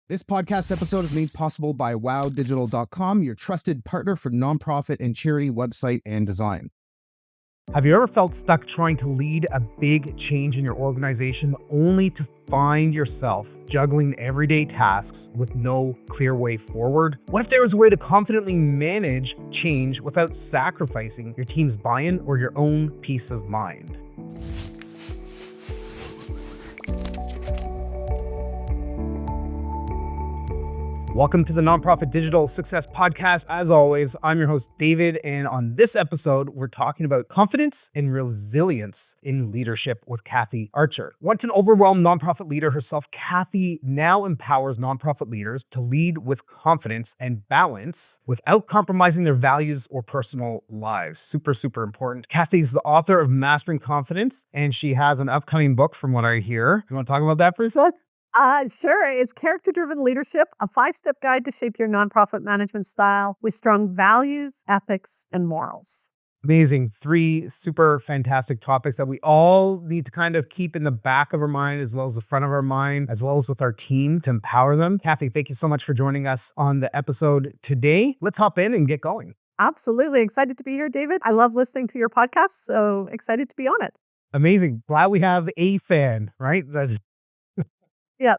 This podcast episode is made possible by wowdigital.com, your trusted partner for nonprofit and charity website and design. Have you ever felt stuck trying to lead a big change in your organization only to find yourself juggling everyday tasks with no clear way forward? What if there was a way to confidently manage change without sacrificing your team's buy-in or your own peace of mind? Welcome to the Nonprofit Digital Success Podcast. As always, I'm your host, David, and on this episode, we're talking about confidence and resilience in leadership with Kathy Archer. Once an overwhelmed nonprofit leader herself, Kathy now empowers nonprofit leaders to lead with confidence and balance without compromising their values or personal lives. Super, super important. Kathy's the author of Mastering Confidence, and she has an upcoming book from what I hear. You want to talk about that for a sec? Sure. It's Character-Driven Leadership, a 5-step guide to shape your nonprofit management style with strong values, ethics, and morals. Amazing. 3 super fantastic topics that we all need to kind of keep in the back of our mind as well as the front of our mind, as well as with our team to empower them. Kathy, thank you so much for joining us on the episode today. Let's hop in and get going. Absolutely. Excited to be here, David. I love listening to your podcast, so excited to be on it. Amazing. Glad we have a fan, right? Yes.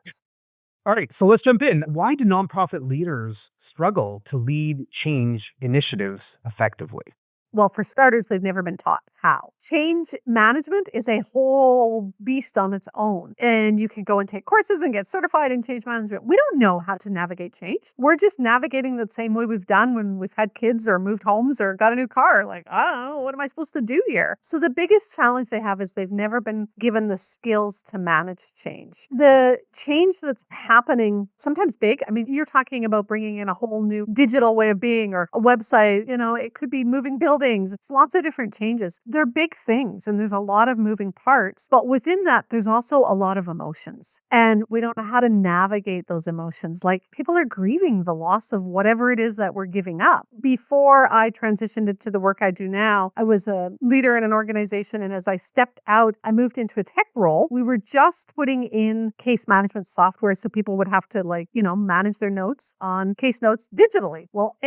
All right, so let's jump in. Why do nonprofit leaders struggle to lead change initiatives effectively? Well, for starters, they've never been taught how. Change management is a whole beast on its own. And you can go and take courses and get certified in change management. We don't know how to navigate change. We're just navigating the same way we've done when we've had kids or moved homes or got a new car. Like, I don't know, what am I supposed to do here? So the biggest challenge they have is they've never been given the skills to manage change. The change that's happening, sometimes big. I mean, you're talking about bringing in a whole new digital way of being or a website. It could be moving buildings. It's lots of different changes. They're big things and there's a lot of moving parts, but within that, there's also a lot of emotions and we don't know how to navigate those emotions. Like people are grieving the loss of whatever it is that we're giving up. Before I transitioned into the work I do now, I was a leader in an organization. And as I stepped out, I moved into a tech role. We were just putting in case management software so people would have to manage their notes on case notes digitally. Well,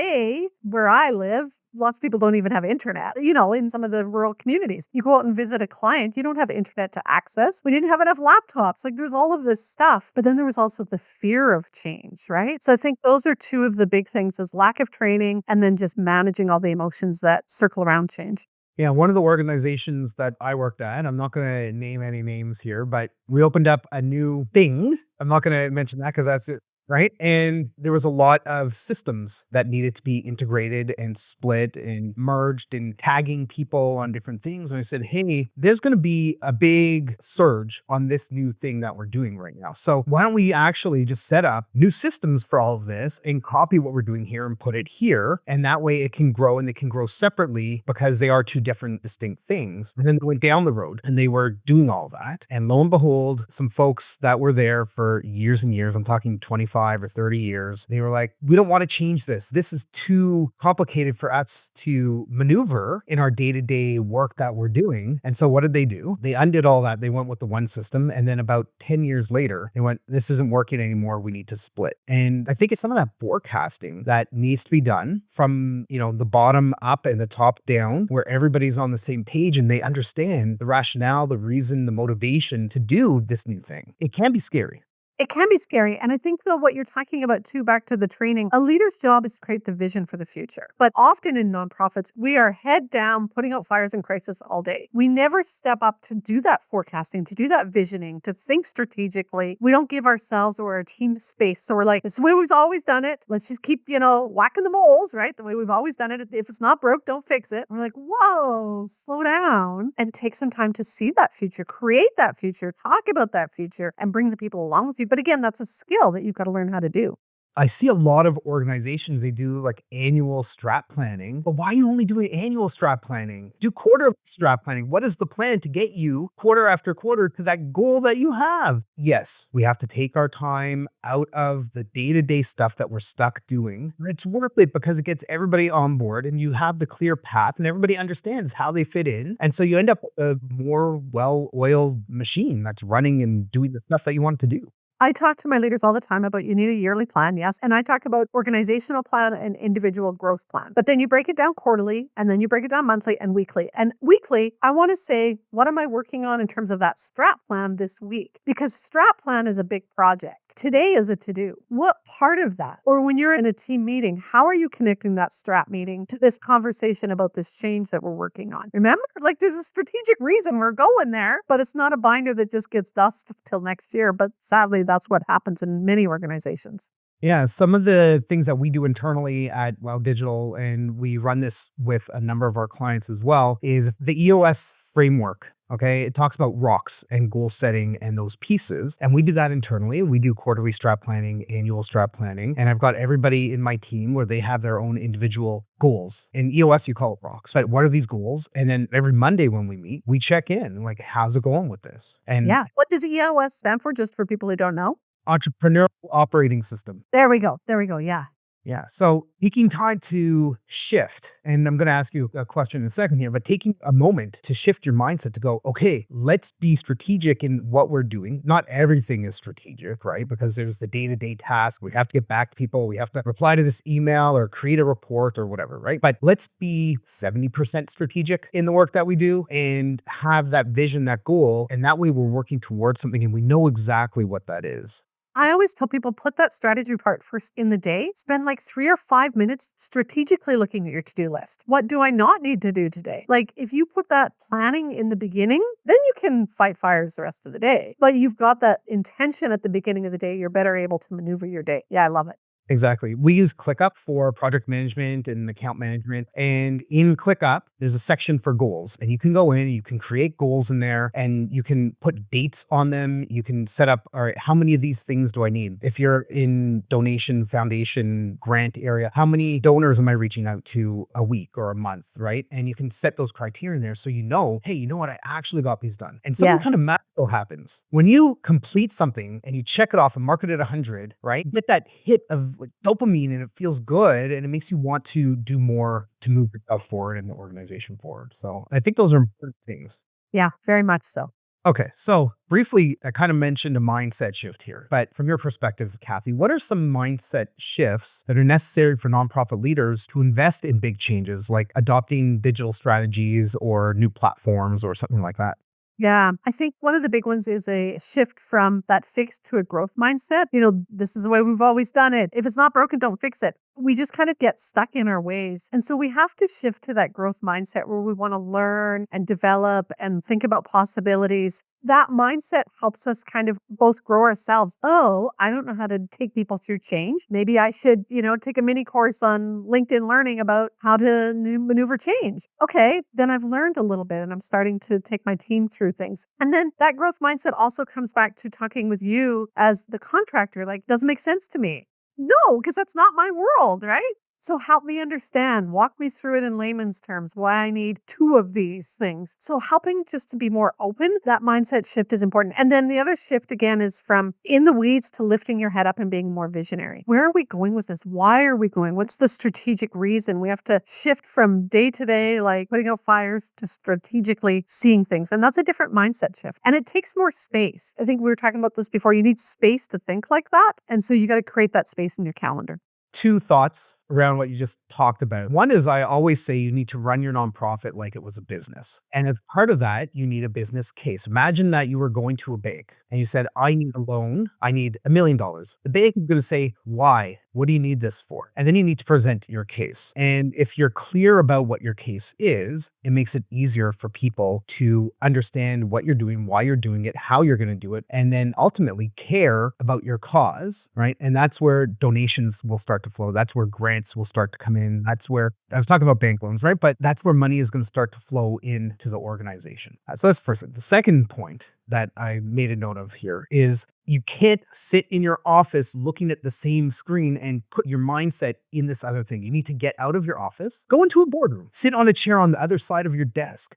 where I live, lots of people don't even have internet, in some of the rural communities. You go out and visit a client, you don't have internet to access. We didn't have enough laptops. Like there's all of this stuff. But then there was also the fear of change, right? So I think those are 2 of the big things is lack of training and then just managing all the emotions that circle around change. Yeah, one of the organizations that I worked at, I'm not going to name any names here, but we opened up a new thing. I'm not going to mention that because that's it. Right. And there was a lot of systems that needed to be integrated and split and merged and tagging people on different things. And I said, hey, there's going to be a big surge on this new thing that we're doing right now. So why don't we actually just set up new systems for all of this and copy what we're doing here and put it here. And that way it can grow and they can grow separately because they are 2 different distinct things. And then they went down the road and they were doing all that. And lo and behold, some folks that were there for years and years, I'm talking 25 or 30 years, they were like, we don't want to change this. This is too complicated for us to maneuver in our day-to-day work that we're doing. And so what did they do? They undid all that. They went with the one system. And then about 10 years later, they went, this isn't working anymore. We need to split. And I think it's some of that forecasting that needs to be done from, the bottom up and the top down, where everybody's on the same page and they understand the rationale, the reason, the motivation to do this new thing. It can be scary. It can be scary. And I think, though, what you're talking about, too, back to the training, a leader's job is to create the vision for the future. But often in nonprofits, we are head down, putting out fires in crisis all day. We never step up to do that forecasting, to do that visioning, to think strategically. We don't give ourselves or our team space. So we're like, this is the way we've always done it. Let's just keep, whacking the moles, right? The way we've always done it. If it's not broke, don't fix it. We're like, whoa, slow down and take some time to see that future, create that future, talk about that future, and bring the people along with you. But again, that's a skill that you've got to learn how to do. I see a lot of organizations, they do like annual strat planning, but why are you only doing annual strat planning? Do quarter strat planning. What is the plan to get you quarter after quarter to that goal that you have? Yes, we have to take our time out of the day-to-day stuff that we're stuck doing. It's worth it because it gets everybody on board and you have the clear path and everybody understands how they fit in. And so you end up a more well-oiled machine that's running and doing the stuff that you want it to do. I talk to my leaders all the time about you need a yearly plan, yes. And I talk about organizational plan and individual growth plan. But then you break it down quarterly and then you break it down monthly and weekly. And weekly, I want to say, what am I working on in terms of that strat plan this week? Because strat plan is a big project. Today is a to do. What part of that? Or when you're in a team meeting, how are you connecting that strat meeting to this conversation about this change that we're working on? Remember, like there's a strategic reason we're going there, but it's not a binder that just gets dust till next year. But sadly, that's what happens in many organizations. Yeah, some of the things that we do internally at Wow Digital, and we run this with a number of our clients as well, is the EOS framework. Okay, it talks about rocks and goal setting and those pieces. And we do that internally. We do quarterly strat planning, annual strat planning. And I've got everybody in my team where they have their own individual goals. In EOS, you call it rocks. But what are these goals? And then every Monday when we meet, we check in like, how's it going with this? And Yeah. What does EOS stand for, just for people who don't know? Entrepreneurial Operating System. There we go. There we go. Yeah. Yeah. So taking time to shift, and I'm going to ask you a question in a second here, but taking a moment to shift your mindset to go, okay, let's be strategic in what we're doing. Not everything is strategic, right? Because there's the day-to-day task. We have to get back to people. We have to reply to this email or create a report or whatever, right? But let's be 70% strategic in the work that we do and have that vision, that goal. And that way we're working towards something and we know exactly what that is. I always tell people put that strategy part first in the day. Spend like 3 or 5 minutes strategically looking at your to-do list. What do I not need to do today? Like if you put that planning in the beginning, then you can fight fires the rest of the day. But you've got that intention at the beginning of the day, you're better able to maneuver your day. Yeah, I love it. Exactly. We use ClickUp for project management and account management. And in ClickUp, there's a section for goals. And you can go in, you can create goals in there, and you can put dates on them. You can set up, all right, how many of these things do I need? If you're in donation, foundation, grant area, how many donors am I reaching out to a week or a month, right? And you can set those criteria in there so you know, hey, you know what? I actually got these done. And something kind of magical happens. When you complete something and you check it off and mark it at 100, right? You get that hit of like dopamine and it feels good and it makes you want to do more to move yourself forward and the organization forward. So I think those are important things. Yeah, very much so. Okay, so briefly, I kind of mentioned a mindset shift here, but from your perspective, Kathy, what are some mindset shifts that are necessary for nonprofit leaders to invest in big changes like adopting digital strategies or new platforms or something like that? Yeah, I think one of the big ones is a shift from that fixed to a growth mindset. This is the way we've always done it. If it's not broken, don't fix it. We just kind of get stuck in our ways. And so we have to shift to that growth mindset where we want to learn and develop and think about possibilities. That mindset helps us kind of both grow ourselves. Oh, I don't know how to take people through change. Maybe I should, take a mini course on LinkedIn Learning about how to maneuver change. Okay, then I've learned a little bit and I'm starting to take my team through things. And then that growth mindset also comes back to talking with you as the contractor. Like, doesn't make sense to me. No, because that's not my world, right? So help me understand, walk me through it in layman's terms, why I need 2 of these things. So helping just to be more open, that mindset shift is important. And then the other shift again is from in the weeds to lifting your head up and being more visionary. Where are we going with this? Why are we going? What's the strategic reason? We have to shift from day to day, like putting out fires, to strategically seeing things. And that's a different mindset shift. And it takes more space. I think we were talking about this before. You need space to think like that. And so you got to create that space in your calendar. 2 thoughts around what you just talked about. One is I always say you need to run your nonprofit like it was a business. And as part of that, you need a business case. Imagine that you were going to a bank and you said, I need a loan. I need $1 million. The bank is going to say, why? What do you need this for? And then you need to present your case. And if you're clear about what your case is, it makes it easier for people to understand what you're doing, why you're doing it, how you're going to do it, and then ultimately care about your cause, right? And that's where donations will start to flow. That's where grants will start to come in. That's where I was talking about bank loans, right? But that's where money is going to start to flow into the organization. So that's the first thing. The second point that I made a note of here is you can't sit in your office looking at the same screen and put your mindset in this other thing. You need to get out of your office, go into a boardroom, sit on a chair on the other side of your desk.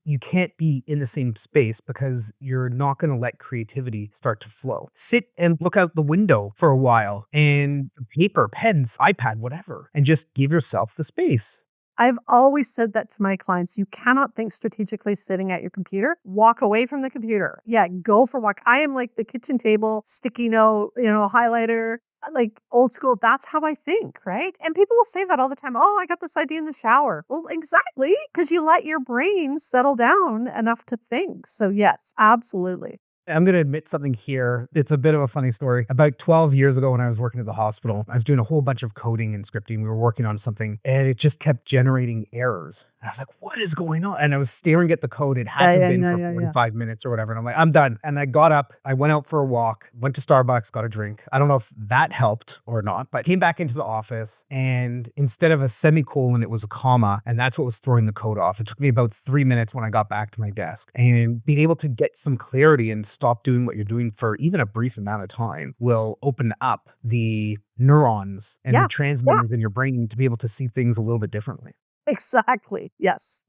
You can't be in the same space because you're not going to let creativity start to flow. Sit and look out the window for a while and paper, pens, iPad, whatever, and just give yourself the space. I've always said that to my clients. You cannot think strategically sitting at your computer. Walk away from the computer. Yeah, go for a walk. I am like the kitchen table, sticky note, highlighter, like old school. That's how I think, right? And people will say that all the time. Oh, I got this idea in the shower. Well, exactly, because you let your brain settle down enough to think. So, yes, absolutely. I'm going to admit something here. It's a bit of a funny story. About 12 years ago when I was working at the hospital, I was doing a whole bunch of coding and scripting. We were working on something and it just kept generating errors. And I was like, what is going on? And I was staring at the code. It had to have been for 45 minutes or whatever. And I'm like, I'm done. And I got up, I went out for a walk, went to Starbucks, got a drink. I don't know if that helped or not, but came back into the office and instead of a semicolon, it was a comma. And that's what was throwing the code off. It took me about 3 minutes when I got back to my desk, and being able to get some clarity and stop doing what you're doing for even a brief amount of time will open up the neurons and the transmitters in your brain to be able to see things a little bit differently. Exactly. Yes.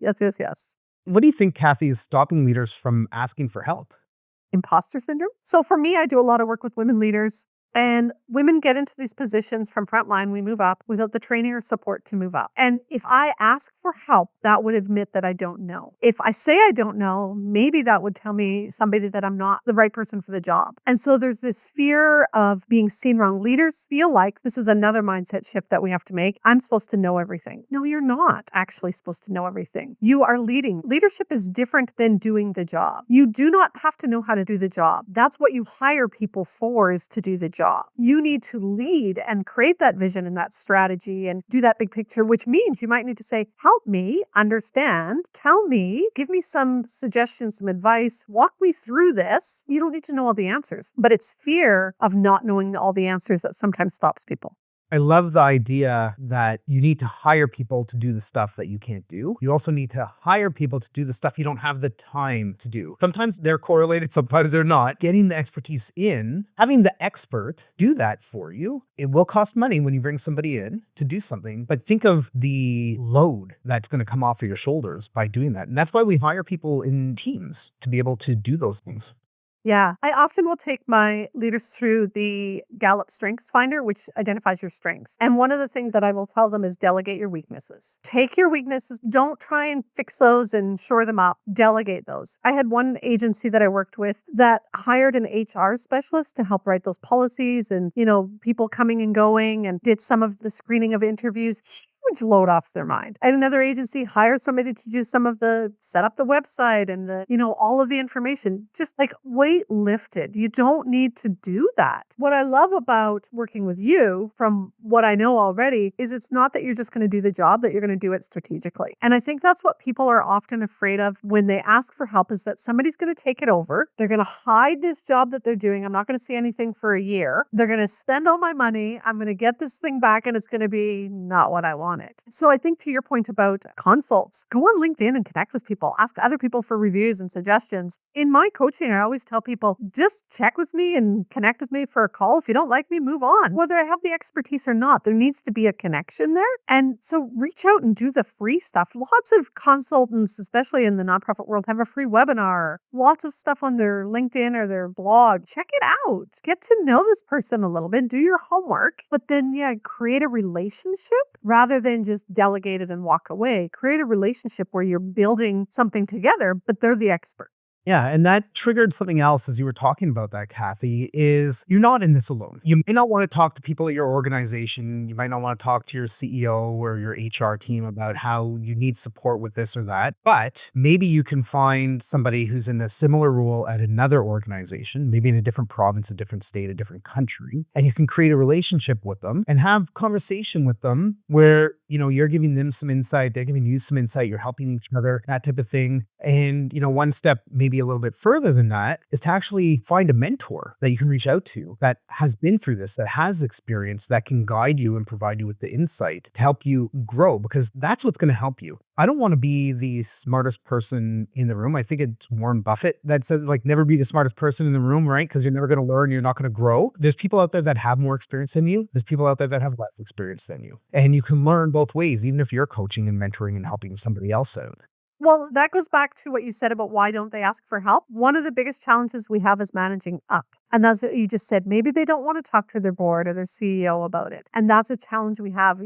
What do you think, Kathy, is stopping leaders from asking for help? Imposter syndrome. So for me, I do a lot of work with women leaders. And women get into these positions from frontline, we move up without the training or support to move up. And if I ask for help, that would admit that I don't know. If I say I don't know, maybe that would tell me somebody that I'm not the right person for the job. And so there's this fear of being seen wrong. Leaders feel like this is another mindset shift that we have to make. I'm supposed to know everything. No, you're not actually supposed to know everything. You are leading. Leadership is different than doing the job. You do not have to know how to do the job. That's what you hire people for, is to do the job. You need to lead and create that vision and that strategy and do that big picture, which means you might need to say, help me understand, tell me, give me some suggestions, some advice, walk me through this. You don't need to know all the answers, but it's fear of not knowing all the answers that sometimes stops people. I love the idea that you need to hire people to do the stuff that you can't do. You also need to hire people to do the stuff you don't have the time to do. Sometimes they're correlated, sometimes they're not. Getting the expertise in, having the expert do that for you, it will cost money when you bring somebody in to do something, but think of the load that's going to come off of your shoulders by doing that. And that's why we hire people in teams to be able to do those things. Yeah, I often will take my leaders through the Gallup Strengths Finder, which identifies your strengths. And one of the things that I will tell them is delegate your weaknesses. Take your weaknesses, don't try and fix those and shore them up, delegate those. I had one agency that I worked with that hired an HR specialist to help write those policies and, people coming and going, and did some of the screening of interviews. Huge load off their mind. And another agency hired somebody to do some of the set up the website and all of the information, just like weight lifted. You don't need to do that. What I love about working with you, from what I know already, is it's not that you're just going to do the job, that you're going to do it strategically. And I think that's what people are often afraid of when they ask for help, is that somebody's going to take it over. They're going to hide this job that they're doing. I'm not going to see anything for a year. They're going to spend all my money. I'm going to get this thing back and it's going to be not what I want it. So I think, to your point about consults, go on LinkedIn and connect with people. Ask other people for reviews and suggestions. In my coaching, I always tell people, just check with me and connect with me for a call. If you don't like me, move on. Whether I have the expertise or not, there needs to be a connection there. And so reach out and do the free stuff. Lots of consultants, especially in the nonprofit world, have a free webinar. Lots of stuff on their LinkedIn or their blog. Check it out. Get to know this person a little bit. Do your homework. But then, create a relationship rather than just delegate it and walk away. Create a relationship where you're building something together, but they're the expert. Yeah, and that triggered something else as you were talking about that, Kathy, is you're not in this alone. You may not want to talk to people at your organization. You might not want to talk to your CEO or your HR team about how you need support with this or that. But maybe you can find somebody who's in a similar role at another organization, maybe in a different province, a different state, a different country, and you can create a relationship with them and have conversation with them where, you're giving them some insight, they're giving you some insight, you're helping each other, that type of thing. And, one step maybe a little bit further than that is to actually find a mentor that you can reach out to that has been through this, that has experience, that can guide you and provide you with the insight to help you grow, because that's what's going to help you. I don't want to be the smartest person in the room. I think it's Warren Buffett that said, never be the smartest person in the room, right? Because you're never going to learn, you're not going to grow. There's people out there that have more experience than you. There's people out there that have less experience than you. And you can learn both ways, even if you're coaching and mentoring and helping somebody else out. Well, that goes back to what you said about why don't they ask for help? One of the biggest challenges we have is managing up. And that's what you just said. Maybe they don't want to talk to their board or their CEO about it. And that's a challenge we have.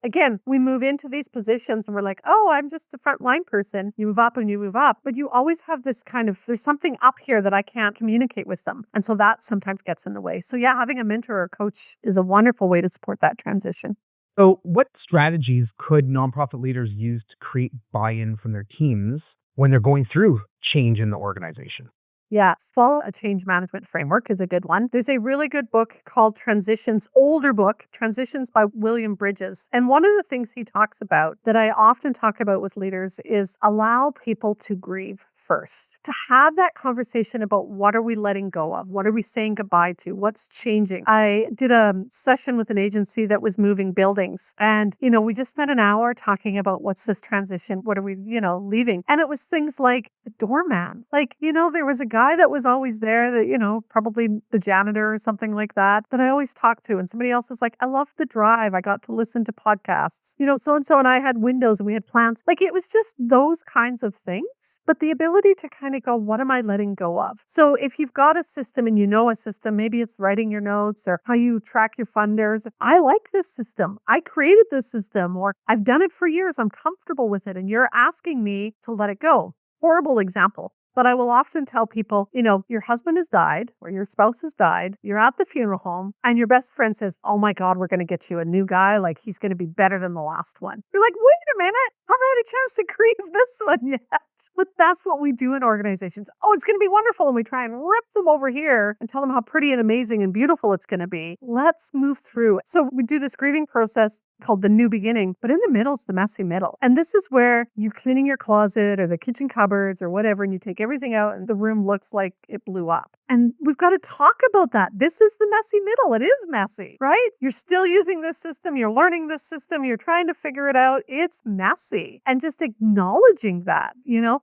Again, we move into these positions and we're like, oh, I'm just the frontline person. You move up and you move up. But you always have this kind of, there's something up here that I can't communicate with them. And so that sometimes gets in the way. So, yeah, having a mentor or coach is a wonderful way to support that transition. So, what strategies could nonprofit leaders use to create buy in from their teams when they're going through change in the organization? Yeah, follow a change management framework is a good one. There's a really good book called Transitions, older book, Transitions by William Bridges. And one of the things he talks about that I often talk about with leaders is allow people to grieve first. To have that conversation about what are we letting go of? What are we saying goodbye to? What's changing? I did a session with an agency that was moving buildings. And, we just spent an hour talking about what's this transition? What are we, leaving? And it was things like the doorman. There was a guy that was always there that, probably the janitor or something like that I always talked to. And somebody else is like, I love the drive. I got to listen to podcasts. So and so and I had windows and we had plants. It was just those kinds of things. But the ability to kind of go, what am I letting go of? So if you've got a system and a system, maybe it's writing your notes or how you track your funders. I like this system. I created this system, or I've done it for years. I'm comfortable with it. And you're asking me to let it go. Horrible example. But I will often tell people, your husband has died or your spouse has died. You're at the funeral home and your best friend says, oh my God, we're going to get you a new guy. He's going to be better than the last one. You're like, wait a minute. I haven't had a chance to grieve this one yet. But that's what we do in organizations. Oh, it's going to be wonderful. And we try and rip them over here and tell them how pretty and amazing and beautiful it's going to be. Let's move through. So we do this grieving process called the new beginning, but in the middle is the messy middle. And this is where you cleaning your closet or the kitchen cupboards or whatever, and you take everything out and the room looks like it blew up. And we've got to talk about that. This is the messy middle. It is messy, right? You're still using this system. You're learning this system. You're trying to figure it out. It's messy. And just acknowledging that,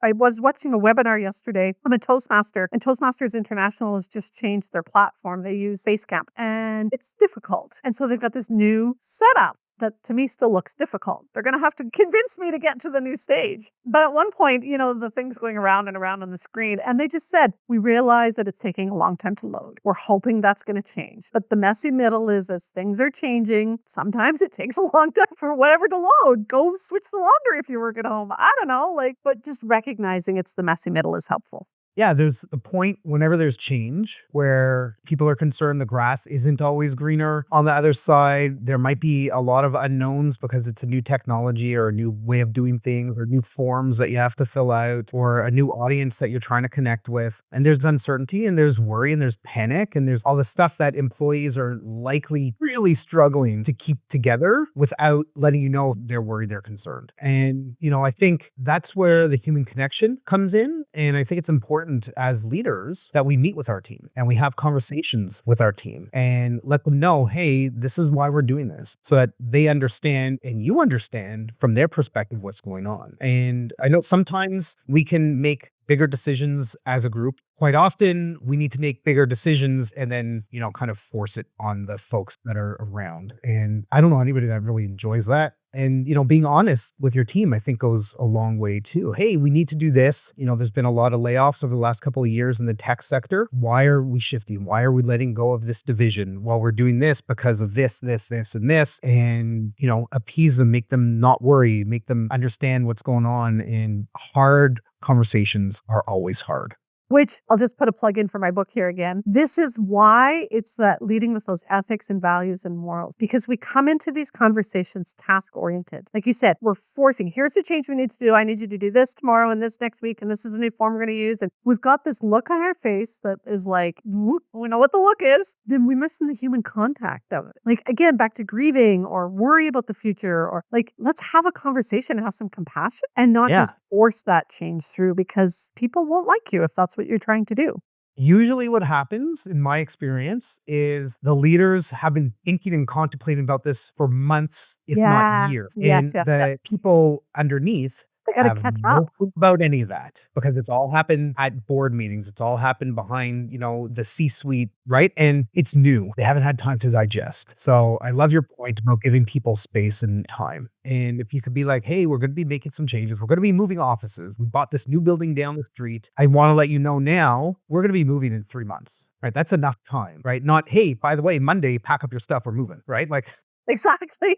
I was watching a webinar yesterday. I'm a Toastmaster, and Toastmasters International has just changed their platform. They use Basecamp, and it's difficult. And so they've got this new setup that to me still looks difficult. They're going to have to convince me to get to the new stage. But at one point, the thing's going around and around on the screen. And they just said, we realize that it's taking a long time to load. We're hoping that's going to change. But the messy middle is as things are changing, sometimes it takes a long time for whatever to load. Go switch the laundry if you work at home. I don't know. But just recognizing it's the messy middle is helpful. Yeah, there's a point whenever there's change where people are concerned the grass isn't always greener on the other side. There might be a lot of unknowns because it's a new technology or a new way of doing things or new forms that you have to fill out or a new audience that you're trying to connect with. And there's uncertainty and there's worry and there's panic and there's all the stuff that employees are likely really struggling to keep together without letting you know they're worried, they're concerned. And, I think that's where the human connection comes in. And I think it's important as leaders that we meet with our team and we have conversations with our team and let them know, hey, this is why we're doing this, so that they understand and you understand from their perspective what's going on. And I know sometimes we can make bigger decisions as a group. Quite often we need to make bigger decisions and then, kind of force it on the folks that are around. And I don't know anybody that really enjoys that. And, being honest with your team, I think goes a long way too. Hey, we need to do this. There's been a lot of layoffs over the last couple of years in the tech sector. Why are we shifting? Why are we letting go of this division? Well, we're doing this because of this, and this. And, appease them, make them not worry, make them understand what's going on. And hard conversations are always hard. Which I'll just put a plug in for my book here again. This is why it's that leading with those ethics and values and morals, because we come into these conversations task oriented. Like you said, we're forcing, here's the change we need to do. I need you to do this tomorrow and this next week. And this is a new form we're going to use. And we've got this look on our face that is like, we know what the look is. Then we're missing the human contact of it. Again, back to grieving or worry about the future, or let's have a conversation and have some compassion and not just force that change through, because people won't like you if that's what you're trying to do. Usually what happens in my experience is the leaders have been thinking and contemplating about this for months, if not years. And the people underneath They got to Have catch no up. clue about any of that because it's all happened at board meetings. It's all happened behind, the C-suite, right? And it's new. They haven't had time to digest. So I love your point about giving people space and time. And if you could be like, hey, we're going to be making some changes. We're going to be moving offices. We bought this new building down the street. I want to let you know now we're going to be moving in 3 months. Right. That's enough time, right? Not, hey, by the way, Monday, pack up your stuff. We're moving, right? Like, Exactly.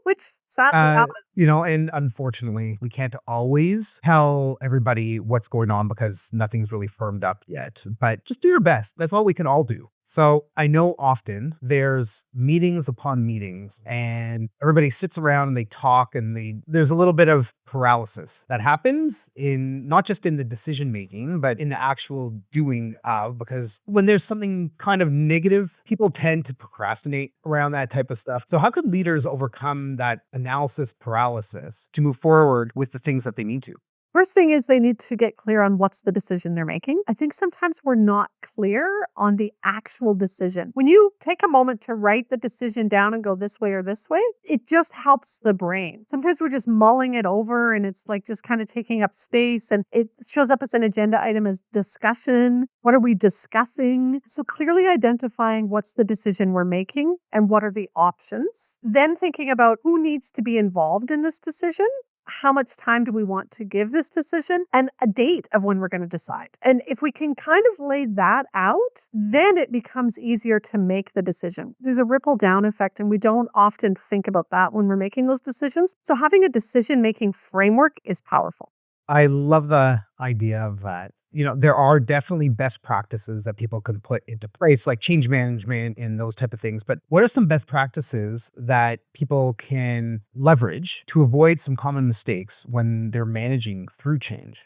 Which sadly happens. and unfortunately, we can't always tell everybody what's going on because nothing's really firmed up yet. But just do your best. That's all we can all do. So I know often there's meetings upon meetings and everybody sits around and they talk and there's a little bit of paralysis that happens in not just in the decision making, but in the actual doing of, because when there's something kind of negative, people tend to procrastinate around that type of stuff. So how could leaders overcome that analysis paralysis to move forward with the things that they need to? First thing is they need to get clear on what's the decision they're making. I think sometimes we're not clear on the actual decision. When you take a moment to write the decision down and go this way or this way, it just helps the brain. Sometimes we're just mulling it over and it's like just kind of taking up space and it shows up as an agenda item as discussion. What are we discussing? So clearly identifying what's the decision we're making and what are the options. Then thinking about who needs to be involved in this decision. How much time do we want to give this decision and a date of when we're going to decide. And if we can kind of lay that out, then it becomes easier to make the decision. There's a ripple down effect, and we don't often think about that when we're making those decisions. So having a decision-making framework is powerful. I love the idea of that. There are definitely best practices that people can put into place, like change management and those type of things. But what are some best practices that people can leverage to avoid some common mistakes when they're managing through change?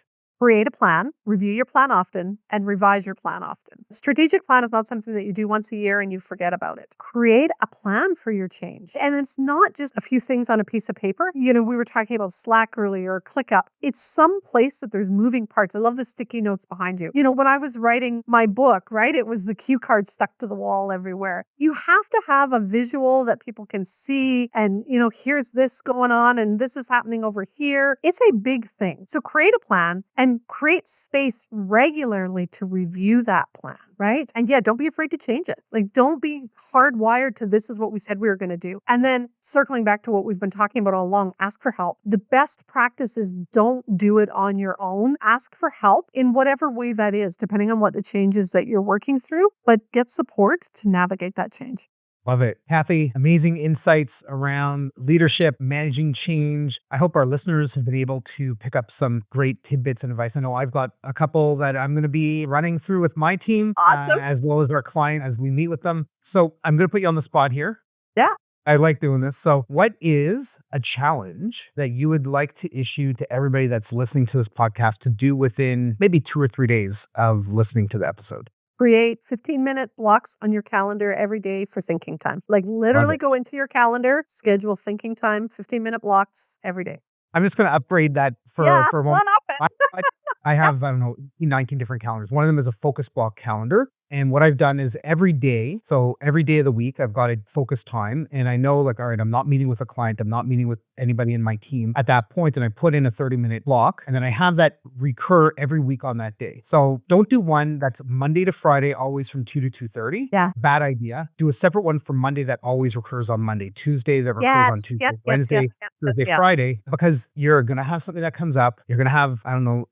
Create a plan, review your plan often, and revise your plan often. Strategic plan is not something that you do once a year and you forget about it. Create a plan for your change. And it's not just a few things on a piece of paper. We were talking about Slack earlier, or ClickUp. It's some place that there's moving parts. I love the sticky notes behind you. When I was writing my book, right, it was the cue cards stuck to the wall everywhere. You have to have a visual that people can see and, here's this going on and this is happening over here. It's a big thing. So create a plan and create space regularly to review that plan, right? And yeah, don't be afraid to change it. Like, don't be hardwired to this is what we said we were going to do. And then circling back to what we've been talking about all along, ask for help. The best practice is don't do it on your own. Ask for help in whatever way that is, depending on what the changes that you're working through, but get support to navigate that change. Love it. Kathy, amazing insights around leadership, managing change. I hope our listeners have been able to pick up some great tidbits and advice. I know I've got a couple that I'm going to be running through with my team, Awesome. as well as our client as we meet with them. So I'm going to put you on the spot here. Yeah. I like doing this. So what is a challenge that you would like to issue to everybody that's listening to this podcast to do within maybe 2 or 3 days of listening to the episode? Create 15-minute blocks on your calendar every day for thinking time. Like literally go into your calendar, schedule thinking time, 15-minute blocks every day. I'm just going to upgrade that for a moment. One up it. I have, 19 different calendars. One of them is a focus block calendar. And what I've done is every day of the week, I've got a focus time. And I know, like, all right, I'm not meeting with a client. I'm not meeting with anybody in my team at that point. And I put in a 30-minute block. And then I have that recur every week on that day. So don't do one that's Monday to Friday, always from 2 to 2:30. Yeah. Bad idea. Do a separate one for Monday that always recurs on Monday. Tuesday that recurs on Tuesday. Wednesday, Thursday, Friday. Because you're going to have something that comes up. You're going to have,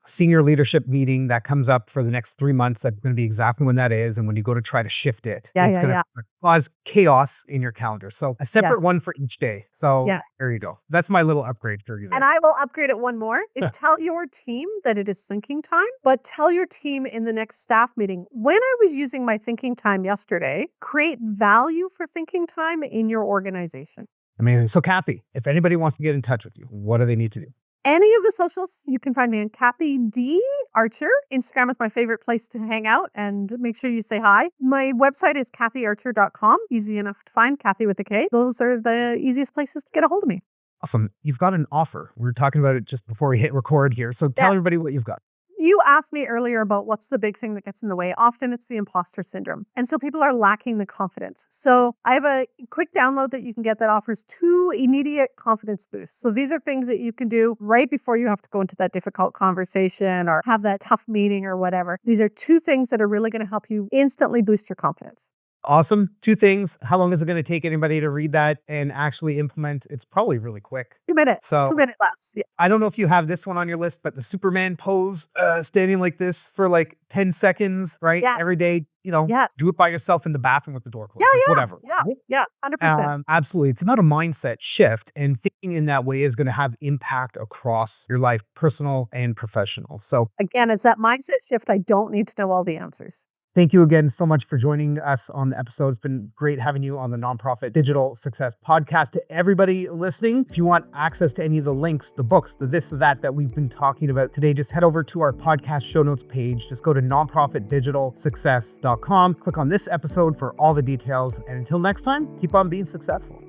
senior leadership meeting that comes up for the next 3 months. That's going to be exactly when that is. And when you go to try to shift it, it's going to cause chaos in your calendar. So a separate one for each day. So there you go. That's my little upgrade for you. And I will upgrade it one more, is tell your team that it is thinking time, but tell your team in the next staff meeting, when I was using my thinking time yesterday, create value for thinking time in your organization. Amazing. So Kathy, if anybody wants to get in touch with you, what do they need to do? Any of the socials, you can find me on Kathy D. Archer. Instagram is my favorite place to hang out, and make sure you say hi. My website is kathyarcher.com. Easy enough to find, Kathy with a K. Those are the easiest places to get a hold of me. Awesome. You've got an offer. We were talking about it just before we hit record here. So tell everybody what you've got. You asked me earlier about what's the big thing that gets in the way. Often it's the imposter syndrome. And so people are lacking the confidence. So I have a quick download that you can get that offers 2 immediate confidence boosts. So these are things that you can do right before you have to go into that difficult conversation or have that tough meeting or whatever. These are 2 things that are really going to help you instantly boost your confidence. Awesome. 2 things. How long is it going to take anybody to read that and actually implement? It's probably really quick. 2 minutes. So 2 minutes less. Yeah. I don't know if you have this one on your list, but the Superman pose, standing like this for like 10 seconds, right? Yeah. Every day, Yes. do it by yourself in the bathroom with the door closed, Yeah, like, yeah, whatever. yeah, right? yeah, 100%. Absolutely. It's about a mindset shift, and thinking in that way is going to have impact across your life, personal and professional. So Again, it's that mindset shift. I don't need to know all the answers. thank you again so much for joining us on the episode. It's been great having you on the Nonprofit Digital Success Podcast. To everybody listening, if you want access to any of the links, the books, the this, the that we've been talking about today, just head over to our podcast show notes page. Just go to nonprofitdigitalsuccess.com. Click on this episode for all the details. And until next time, keep on being successful.